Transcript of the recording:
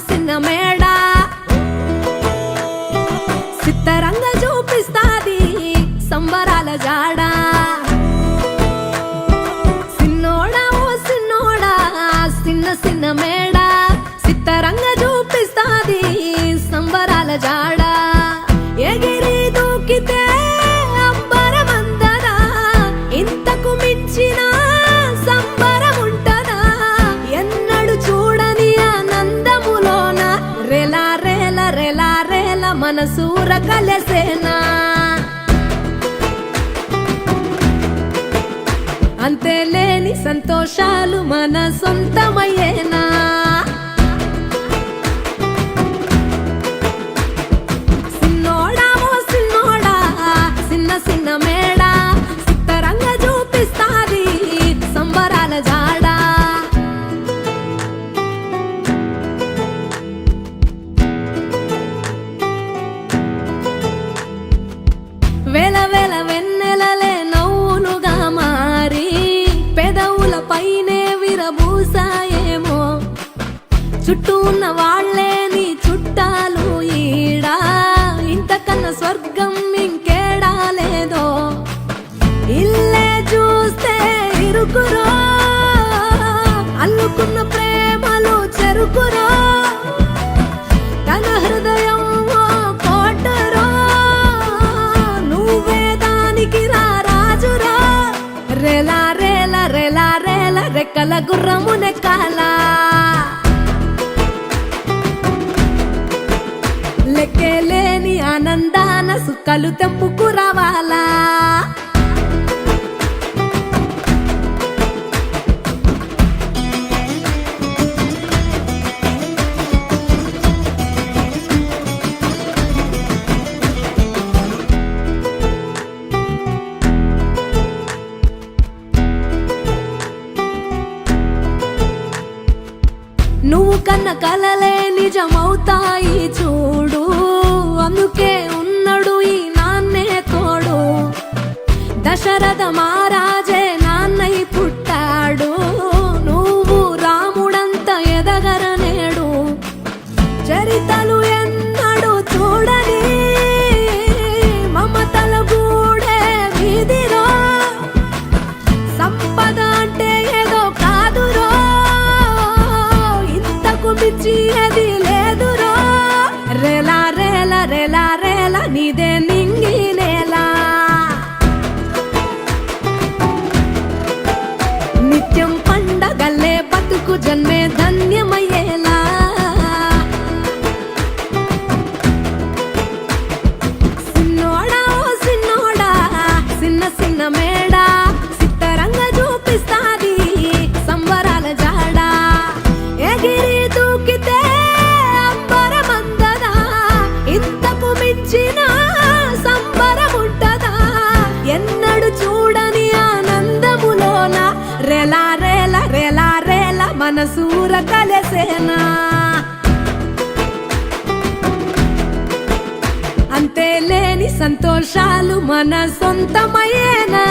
చిన్న మేడా సిత్తరంగా చూపిస్తాది సంబరాల జాడా సిన్నోడా ఓ సిన్నోడా చిన్న చిన్న మేడా సిత్తరంగా చూపిస్తాది సంబరాల జాడా ఎగిరి దూకితే అంబరమందదా ఇంతకు మించిన సంబరం ఉంటదా ఎన్నడు చూడని ఆనందములోన రెలా రేల రెలా రేల మనసూర కలసేనా అంతే లేని సంతోషాలు మన సొంతమయ్యేనా సిన్నోడా ఓ సిన్నోడా చిన్న చిన్న మేడా సిత్తరంగా చూపిస్తాది సంబరాల జాడా వేల వేల వెన్నెలలే నవ్వులుగా మారి పెదవుల పైనే విరబూసాయేమో చుట్టూ ఉన్న వాళ్లే నీ చుట్టాలు ఈడా ఇంతకన్నా స్వర్గం ఇంకేడా లేదో ఇల్లే చూస్తే ఇరుకురో అల్లుకున్న ప్రేమలు చెరుకురో తన హృదయం ఓ కోటరో నువ్వే దానికి రాజురా రెలా రేల రెలా రేల రెక్కల గుర్రము నెక్కాలా లెక్కేలేని ఆనందాన సుక్కలు తెంపుకు రావాలా నువ్వు కన్న కలలే నిజమవుతాయి చూడు అందుకే ఉన్నాడు ఈ నాన్నే తోడు దశరథ మహారాజే నాన్నై పుట్టాడు నువ్వు రాముడంత ఎదగరనేడు చరితలు ఎన్నడు చూడని మమతల గూడే వీధిలో సంపద అంటే ఏదో కాదురో మించి అది లేదురో రెలా రేల రెలా రేల నీదే నింగి నేలా నిత్యం పండగల్లే బతుకు జన్మే ధన్యమయ్యేలా సిన్నోడా ఓ సిన్నోడా చిన్న చిన్న మేడా సిత్తరంగా చూపిస్తాది సంబరాల జాడా ఎగిరి దూకితే అంబరమందదా ఇంతకు మించిన సంబరం ఉంటదా ఎన్నడు చూడని ఆనందములోన రెలా రేల రెలా రేల మనసూర కలసేనా అంతే లేని సంతోషాలు మన సొంతమయ్యేనా